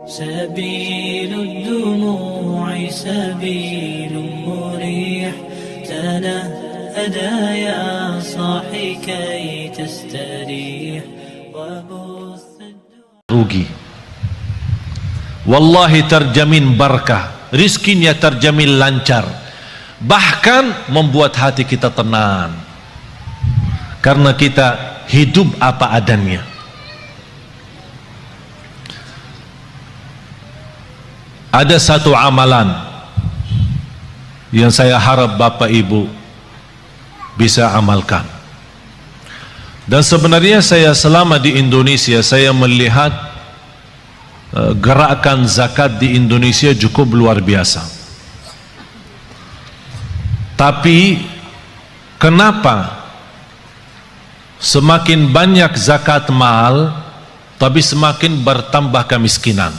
سبيل الدموع سبيل مريح تنهدى يا صاحي كي تستريح وبث rugi. Wallahi terjamin berkah, rizkinya terjamin lancar, bahkan membuat hati kita tenang karena kita hidup apa adanya. Ada satu amalan yang saya harap Bapak Ibu bisa amalkan. Dan sebenarnya saya selama di Indonesia, saya melihat gerakan zakat di Indonesia cukup luar biasa. Tapi kenapa semakin banyak zakat mal, tapi semakin bertambah kemiskinan?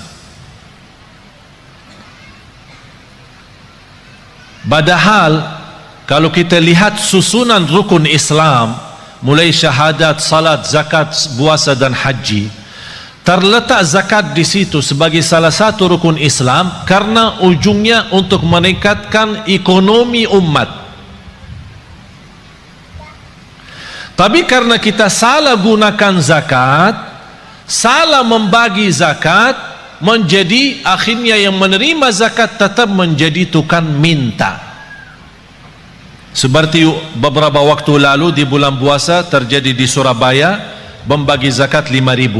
Padahal kalau kita lihat susunan rukun Islam, mulai syahadat, salat, zakat, puasa dan haji, terletak zakat di situ sebagai salah satu rukun Islam karena ujungnya untuk meningkatkan ekonomi umat. Tapi karena kita salah gunakan zakat, salah membagi zakat, menjadi akhirnya yang menerima zakat tetap menjadi tukang minta. Seperti beberapa waktu lalu di bulan puasa terjadi di Surabaya, membagi zakat 5.000.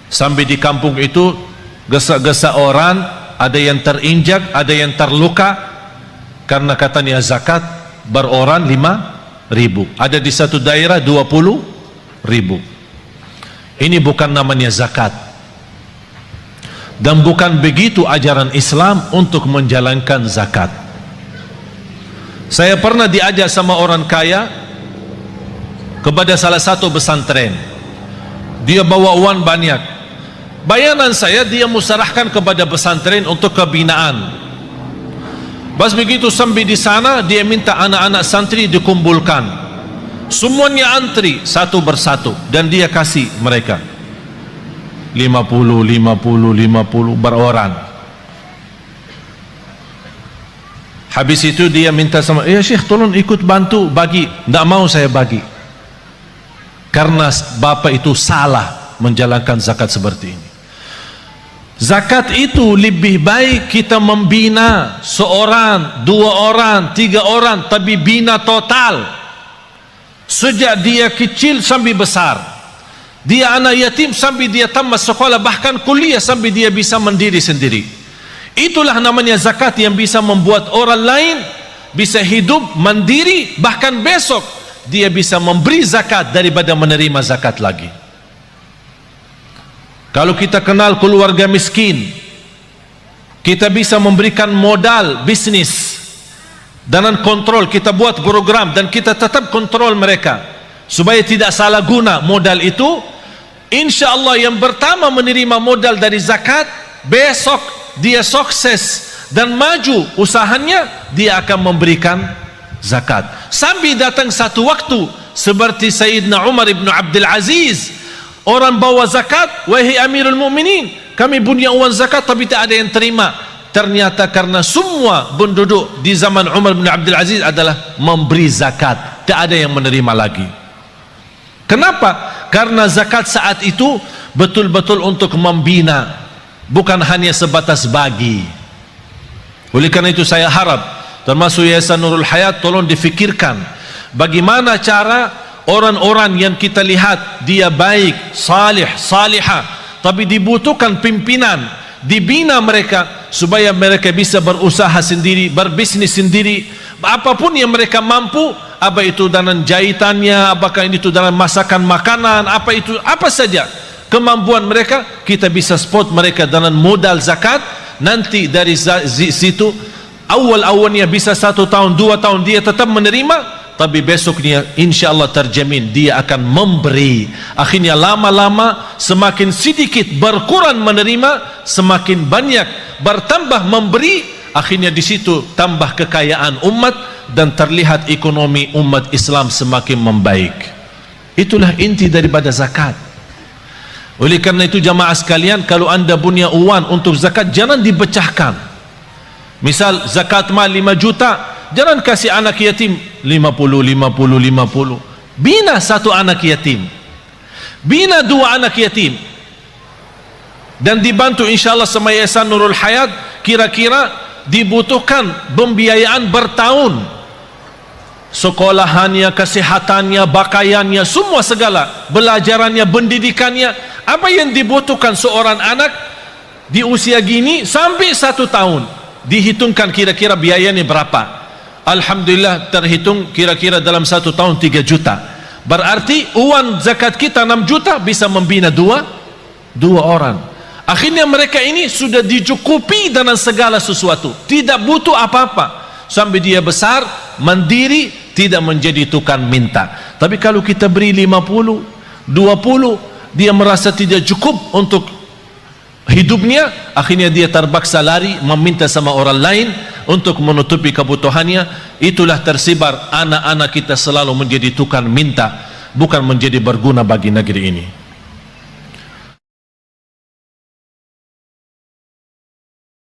Sampai di kampung itu gesa-gesa orang, ada yang terinjak, ada yang terluka karena katanya zakat beroran 5.000. Ada di satu daerah 20.000. Ini bukan namanya zakat. Dan bukan begitu ajaran Islam untuk menjalankan zakat. Saya pernah diajak sama orang kaya kepada salah satu pesantren. Dia bawa uang banyak. Bayanan saya, dia musarahkan kepada pesantren untuk kebinaan. Pas begitu sampai di sana, dia minta anak-anak santri dikumpulkan. Semuanya antri satu persatu dan dia kasih mereka 50 beroran. Habis itu dia minta sama, ya Syekh tolong ikut bantu bagi. Tidak mau saya bagi karena bapak itu salah menjalankan zakat seperti ini. Zakat itu lebih baik kita membina seorang, 2 orang, 3 orang, tapi bina total sejak dia kecil sampai besar. Dia anak yatim sampai dia tamat sekolah, bahkan kuliah sampai dia bisa mandiri sendiri. Itulah namanya zakat yang bisa membuat orang lain bisa hidup mandiri, bahkan besok dia bisa memberi zakat daripada menerima zakat lagi. Kalau kita kenal keluarga miskin, kita bisa memberikan modal bisnis dengan kontrol. Kita buat program dan kita tetap kontrol mereka supaya tidak salah guna modal itu. Insya Allah yang pertama menerima modal dari zakat, besok dia sukses dan maju usahanya, dia akan memberikan zakat. Sampai datang satu waktu seperti Sayyidina Umar ibn Abdul Aziz, orang bawa zakat, wahai Amirul Mukminin, kami punya uang zakat tapi tak ada yang terima. Ternyata karena semua penduduk di zaman Umar bin Abdul Aziz adalah memberi zakat, tak ada yang menerima lagi. Kenapa? Karena zakat saat itu betul-betul untuk membina, bukan hanya sebatas bagi. Oleh karena itu saya harap termasuk Yayasan Nurul Hayat tolong difikirkan bagaimana cara orang-orang yang kita lihat dia baik, salih, salihah, tapi dibutuhkan pimpinan, dibina mereka supaya mereka bisa berusaha sendiri, berbisnis sendiri, apapun yang mereka mampu, apa itu dalam jahitannya, apakah itu dalam masakan makanan, apa itu, apa saja kemampuan mereka, kita bisa support mereka dengan modal zakat. Nanti dari situ awal-awalnya bisa 1 tahun 2 tahun dia tetap menerima, tapi besoknya insya Allah terjamin dia akan memberi. Akhirnya lama-lama semakin sedikit berkurang menerima, semakin banyak bertambah memberi. Akhirnya di situ tambah kekayaan umat dan terlihat ekonomi umat Islam semakin membaik. Itulah inti daripada zakat. Oleh karena itu jamaah sekalian, kalau anda punya uang untuk zakat, jangan dipecahkan. Misal zakat mal 5 juta, jangan kasih anak yatim 50, 50, 50. Bina satu anak yatim, bina 2 anak yatim, dan dibantu insyaAllah sama Yayasan Nurul Hayat. Kira-kira dibutuhkan pembiayaan bertahun, sekolahannya, kesehatannya, pakaiannya, semua segala, belajarannya, pendidikannya. Apa yang dibutuhkan seorang anak di usia gini sampai 1 tahun, dihitungkan kira-kira biayanya berapa. Alhamdulillah terhitung kira-kira dalam 1 tahun 3 juta. Berarti uang zakat kita 6 juta bisa membina dua orang. Akhirnya mereka ini sudah dicukupi dengan segala sesuatu, tidak butuh apa-apa, sampai dia besar, mandiri, tidak menjadi tukang minta. Tapi kalau kita beri 50, 20, dia merasa tidak cukup untuk hidupnya, akhirnya dia terpaksa lari meminta sama orang lain untuk menutupi kebutuhannya. Itulah tersebar anak-anak kita selalu menjadi tukang minta, bukan menjadi berguna bagi negeri ini.